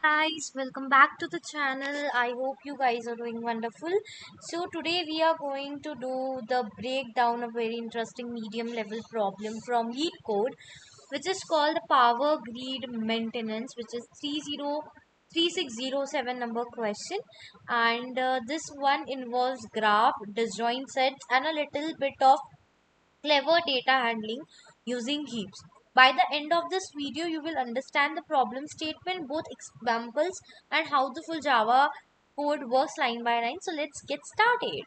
Guys, welcome back to the channel. I hope you guys are doing wonderful. So today we are going to do the breakdown of very interesting medium level problem from LeetCode, which is called the power grid maintenance, which is 3607 number question. And this one involves graph, disjoint sets, and a little bit of clever data handling using heaps. By the end of this video, you will understand the problem statement, both examples, and how the full Java code works line by line. So let's get started.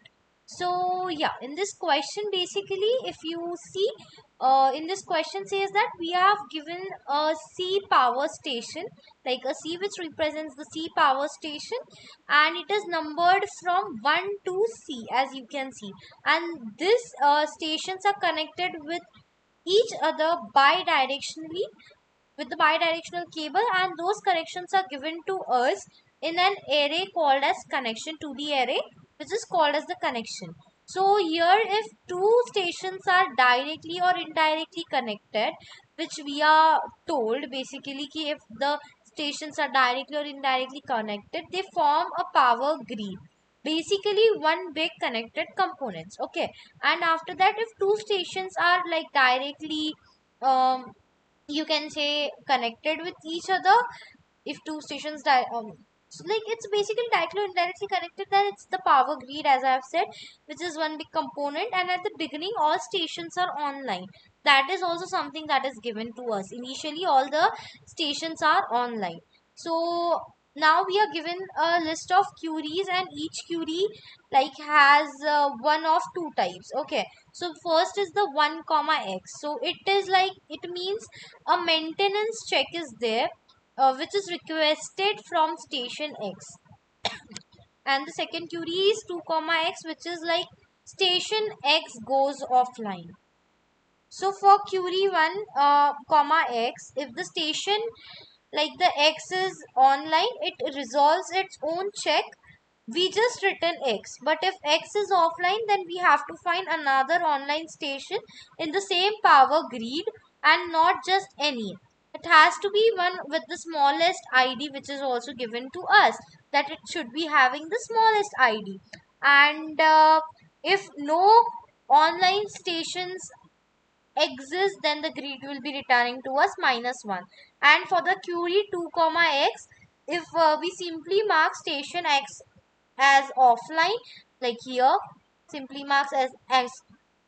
So yeah, in this question, basically, if you see, in this question says that we have given a C power station, like a C which represents the C power station, and it is numbered from 1 to C, as you can see, and these stations are connected with each other bidirectionally with the bidirectional cable, and those connections are given to us in an array called as connection, to the array which is called as the connection. So here, if two stations are directly or indirectly connected, which we are told basically ki if the stations are directly or indirectly connected, they form a power grid, basically one big connected components. Okay, and after that, if two stations are like directly you can say connected with each other, if two stations so like it's basically directly or indirectly connected, then it's the power grid, as I have said, which is one big component. And at the beginning, all stations are online. That is also something that is given to us. Initially, all the stations are online. So now we are given a list of queries, and each query like has one of two types. Okay, so first is the 1 comma x. So it is like, it means a maintenance check is there, which is requested from station X. And the second query is 2 comma x, which is like station X goes offline. So for query 1 comma x, if the station like the X is online, it resolves its own check. We just return X. But if X is offline, then we have to find another online station in the same power grid, and not just any. It has to be one with the smallest ID, which is also given to us, that it should be having the smallest ID. And if no online stations exist, then the grid will be returning to us -1. And for the query 2 comma x, if we simply mark station X as offline, like here simply marks as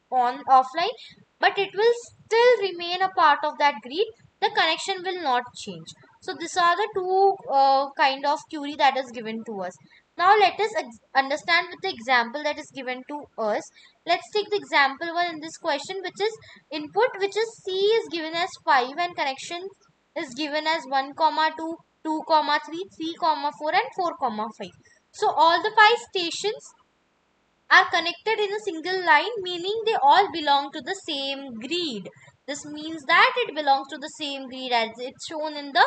on offline, but it will still remain a part of that grid, the connection will not change. So these are the two kind of query that is given to us. Now let us understand with the example that is given to us. Let's take the example one in this question, which is input, which is C is given as 5, and connection is given as 1 comma 2, 2 comma 3, 3 comma 4, and 4 comma 5. So all the 5 stations are connected in a single line, meaning they all belong to the same grid. This means that it belongs to the same grid as it's shown in the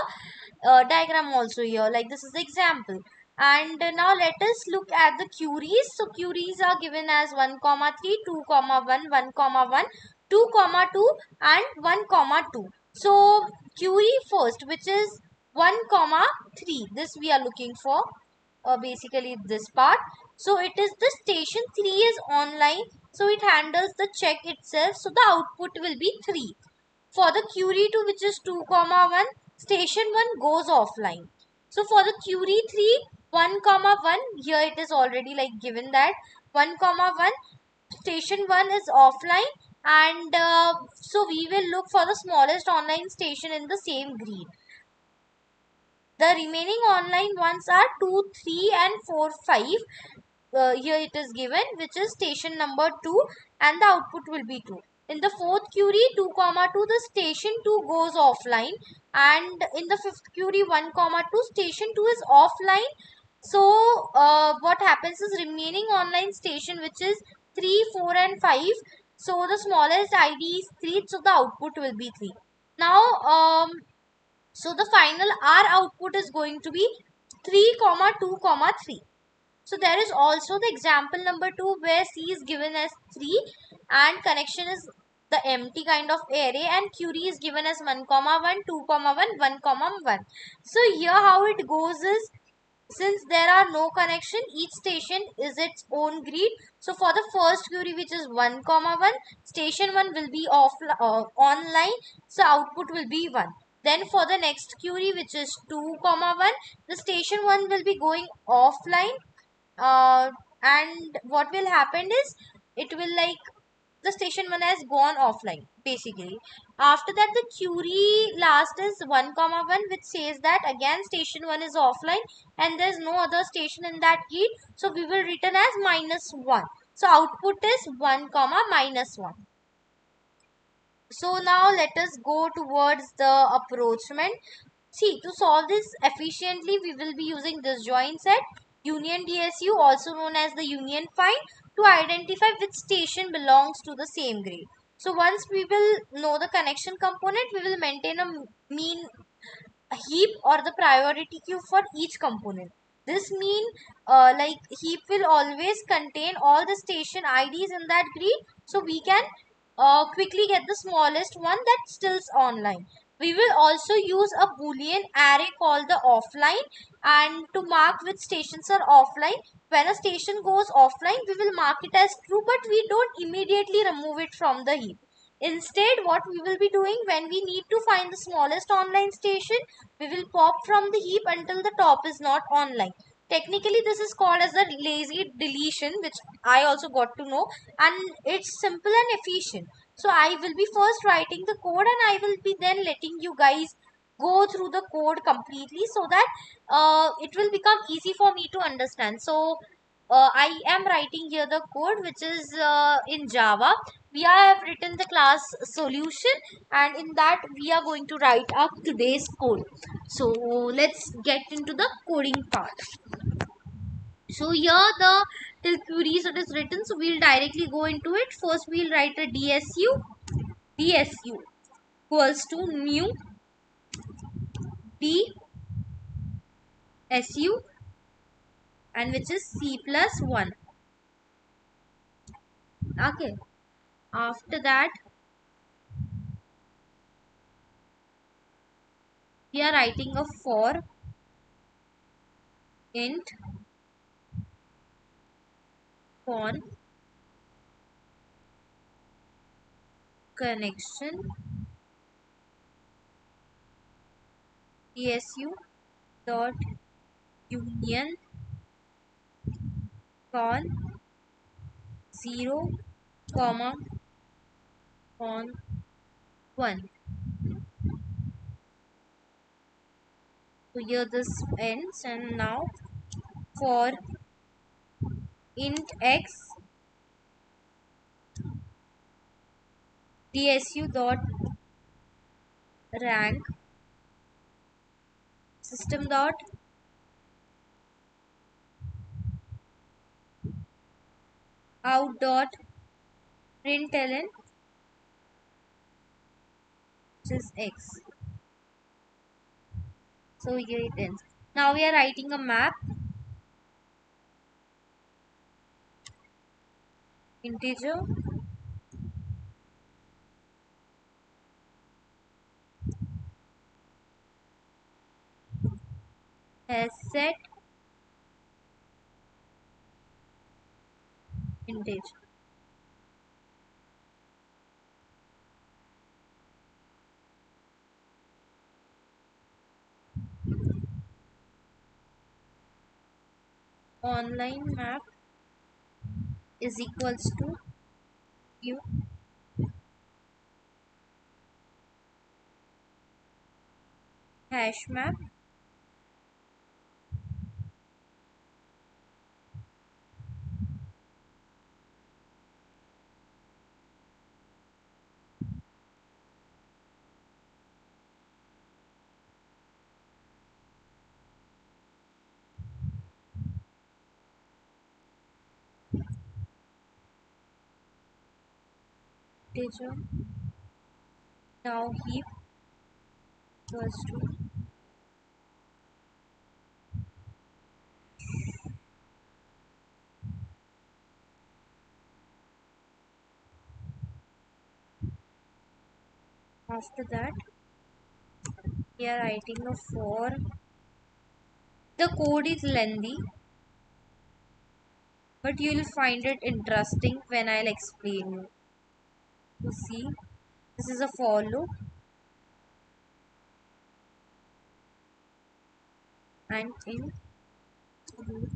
diagram also here. Like this is the example. And now let us look at the queries. So queries are given as 1 comma 3, 2 comma 1, 1 comma 1, 2 comma 2, and 1 comma 2. So query first, which is 1 comma 3. This we are looking for. Basically this part. So it is the station 3 is online, so it handles the check itself, so the output will be 3. For the query 2, which is 2 comma 1, station 1 goes offline. So for the query 3, 1 comma 1, here it is already like given that 1 comma 1, station 1 is offline, and so we will look for the smallest online station in the same grid. The remaining online ones are 2, 3, and 4, 5. Here it is given, which is station number 2, and the output will be 2. In the fourth query 2 comma 2, the station 2 goes offline, and in the fifth query 1 comma 2, station 2 is offline. So what happens is remaining online station, which is 3, 4, and 5. So the smallest ID is 3, so the output will be 3. Now so the final R output is going to be 3 comma 2 comma 3. So there is also the example number 2, where C is given as 3 and connection is the empty kind of array, and query is given as 1 comma 1, 2 comma 1, 1 comma 1. So here how it goes is, since there are no connection, each station is its own grid. So for the first query, which is 1 comma 1, station 1 will be online, so output will be 1. Then for the next query, which is 2 comma 1, the station 1 will be going offline, and what will happen is, it will like, the station 1 has gone offline basically. After that, the query last is 1 comma 1, which says that again station 1 is offline and there's no other station in that grid, so we will return as -1. So output is 1 comma -1. So now let us go towards the approachment. See, to solve this efficiently, we will be using disjoint set union DSU, also known as the union find, to identify which station belongs to the same grid. So once we will know the connection component, we will maintain a mean heap or the priority queue for each component. This mean like heap will always contain all the station IDs in that grid, so we can quickly get the smallest one that stills online. We will also use a boolean array called the offline, and to mark which stations are offline. When a station goes offline, we will mark it as true, but we don't immediately remove it from the heap. Instead, what we will be doing, when we need to find the smallest online station, we will pop from the heap until the top is not online. Technically, this is called as a lazy deletion, which I also got to know, and it's simple and efficient. So I will be first writing the code, and I will be then letting you guys go through the code completely, so that it will become easy for me to understand. So I am writing here the code, which is in Java. We have written the class solution, and in that we are going to write up today's code. So let's get into the coding part. So here the till queries it is written, so we'll directly go into it. First we'll write a DSU equals to new DSU, and which is C+1. Okay, after that we are writing a for int con connection DSU dot union con 0 comma con 1. So here this ends, and now for int x DSU dot rank system dot out dot println, which is x. So here it ends. Now we are writing a map integer has set integer. Online map is equals to new hash map integer. Now heap equals to After that, we are writing a for. The code is lengthy, but you will find it interesting when I'll explain you. You see, this is a for loop, and in root,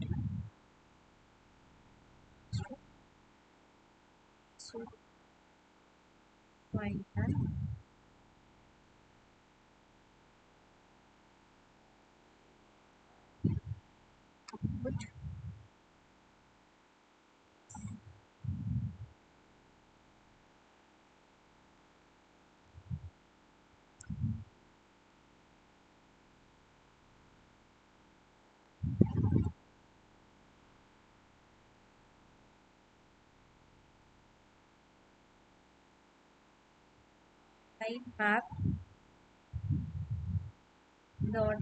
so final put type map dot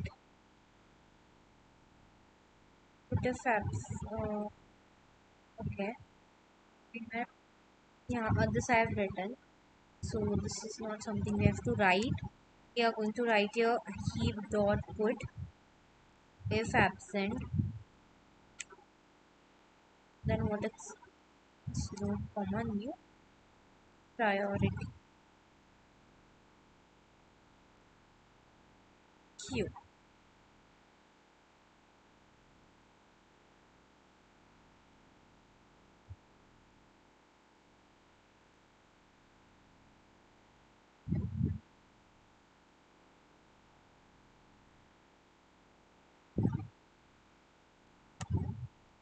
put a fabs. Okay, yeah, this I have written. So this is not something we have to write. We are going to write here heap dot put if absent. Then what is no comma new priority queue.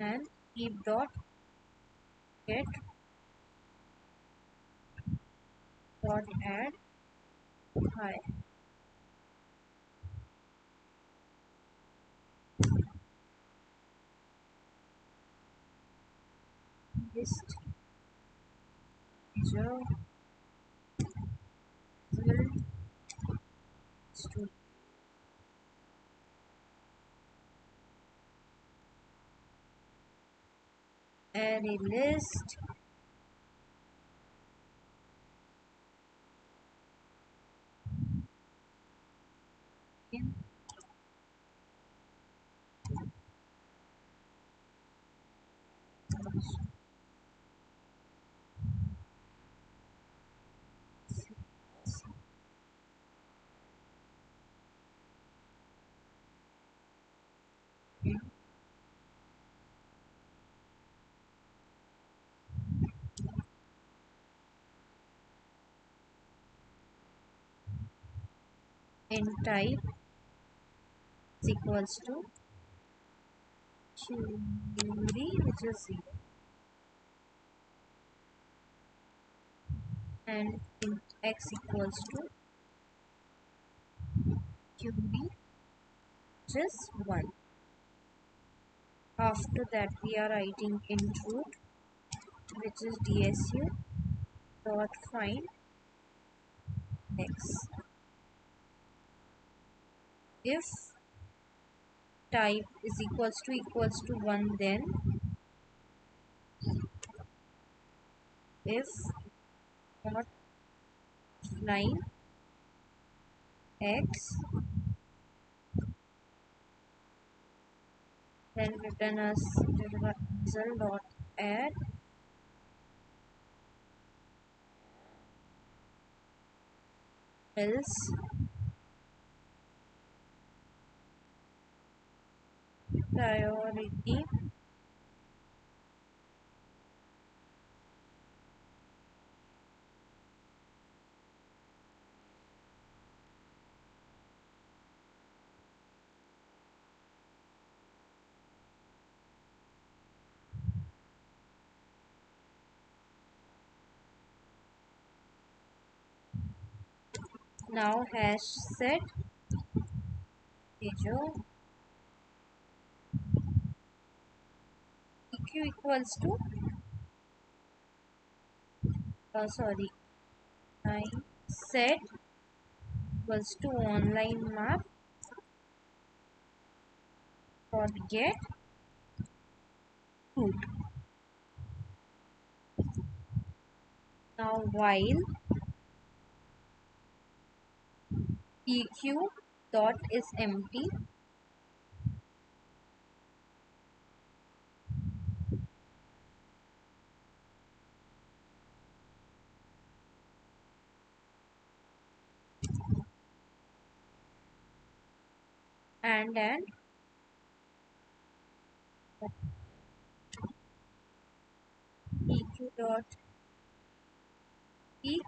And heap dot get dot add hi. List user will to array list in type is equals to query which is 0 and int x equals to query which is 1. After that we are writing int root which is dsu dot find x. If type is equals to 1, then if not line x, then return as result dot add else priority now hash set major eq equals to sorry line set equals to online map dot get root. Now while pq dot is empty, and then pq dot peak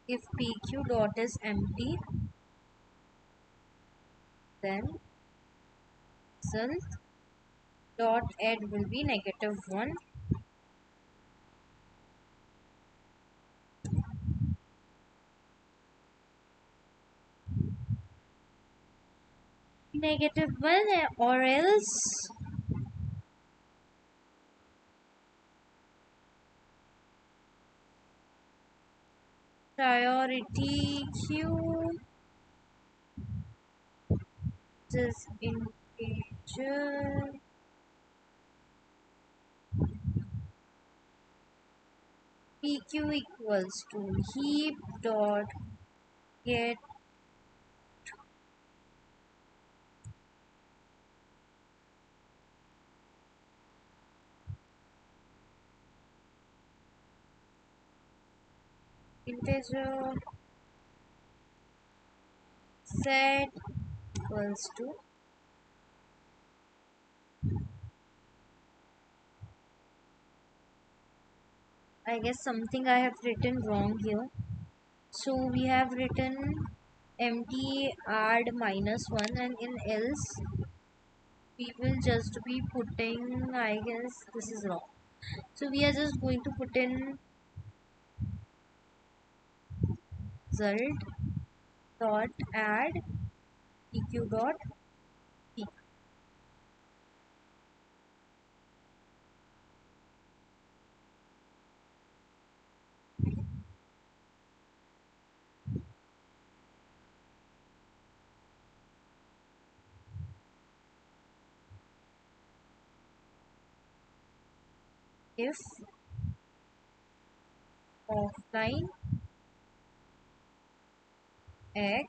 if pq dot is empty, then result dot add will be -1. -1, or else priority queue is integer pq equals to heap dot get integer set equals to, I guess something I have written wrong here. So we have written empty add -1, and in else we will just be putting, I guess this is wrong. So we are just going to put in result dot add pq dot peak. If offline x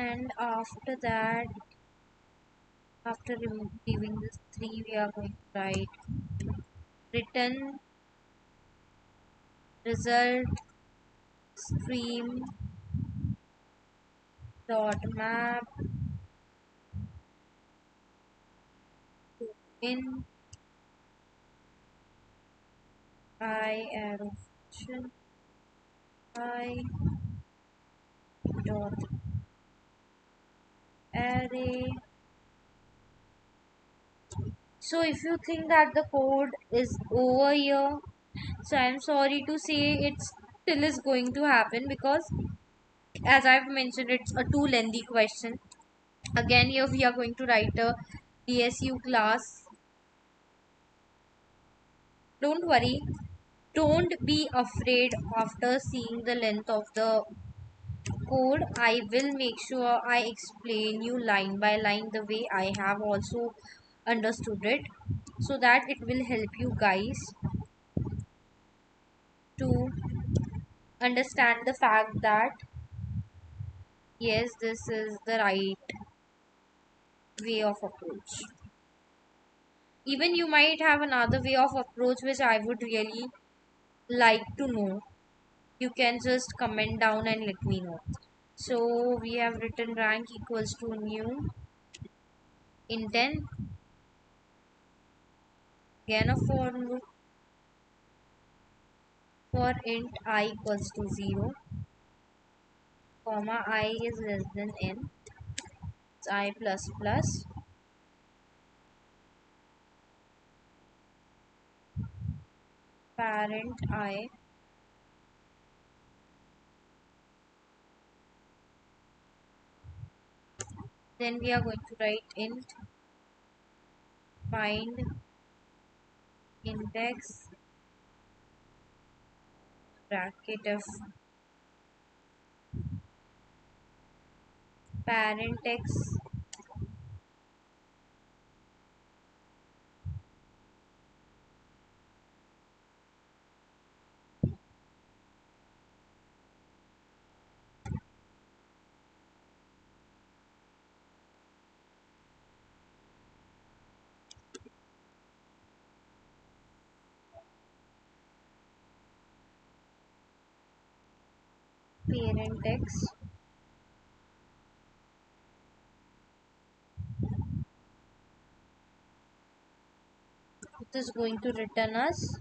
and after that, after removing this 3, we are going to write return result stream dot map in I arrow function I dot array. So if you think that the code is over here, so I'm sorry to say it still is going to happen, because as I've mentioned, it's a too lengthy question. Again, here we are going to write a DSU class. Don't worry, don't be afraid after seeing the length of the code. I will make sure I explain you line by line the way I have also understood it, so that it will help you guys to understand the fact that yes, this is the right way of approach. Even you might have another way of approach which I would really like to know. You can just comment down and let me know. So we have written rank equals to new intent Again a for loop for int I equals to 0, comma I is less than n, it's I plus plus, parent I, then we are going to write int find index bracket of parent x parent x, it is going to return us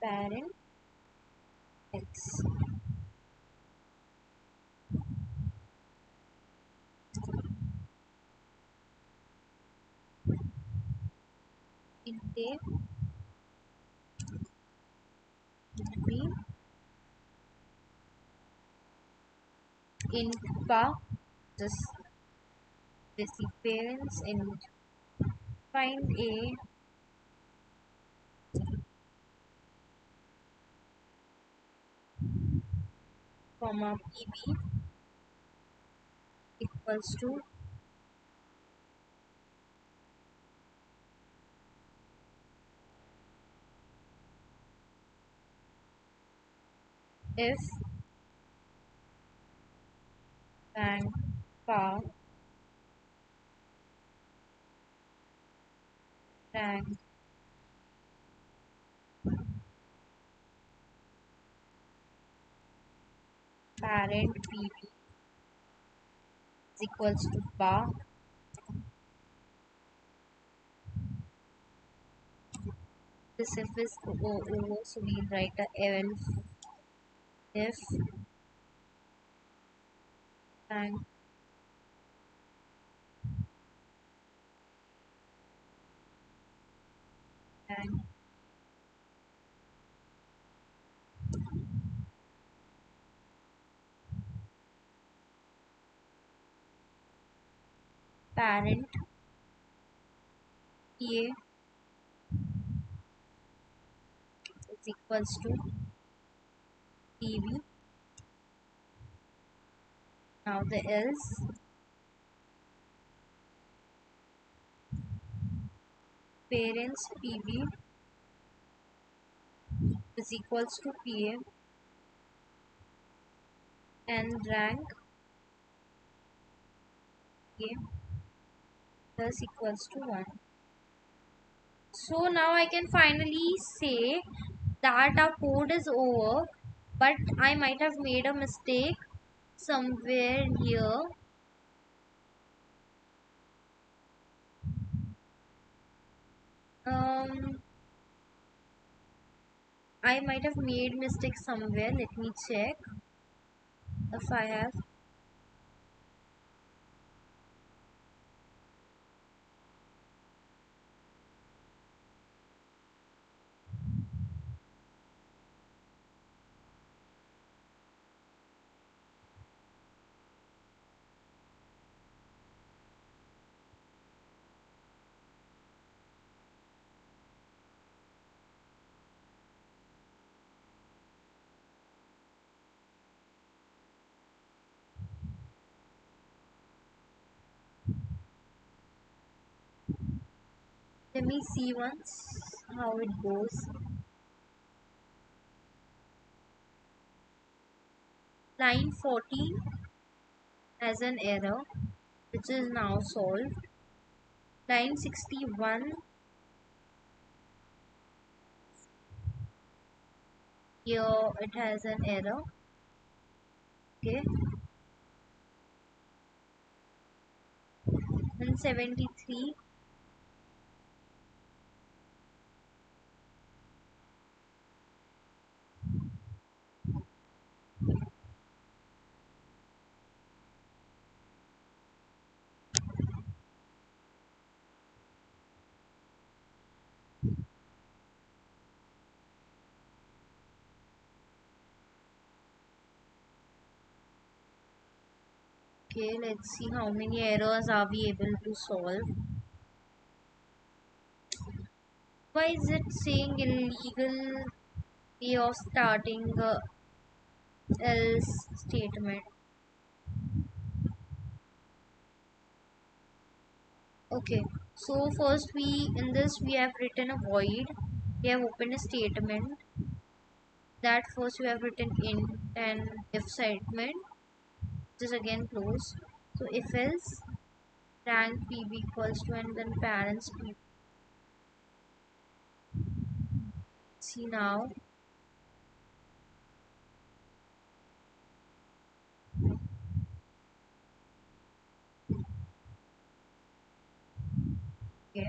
parent x. Int a b int pa, just basic parents, int find a comma pb equals to if rank pa rank parent pb is equals to bar. This if is over, so we'll write a else if rank rank parent pa is equals to pb. Now the else parents pb is equals to pa and rank pa plus equals to 1. So now I can finally say that our code is over, but I might have made a mistake somewhere here. I might have made mistake somewhere. Let me check if I have. Let me see once how it goes. Line 14 has an error which is now solved. Line 61, here it has an error. Okay. 173. Okay, let's see how many errors are we able to solve. Why is it saying illegal way of starting else statement? Okay, so first in this we have written a void. We have opened a statement that first we have written int and if statement. This again close. So if else rank pb equals to and then parents pb. See now. Okay.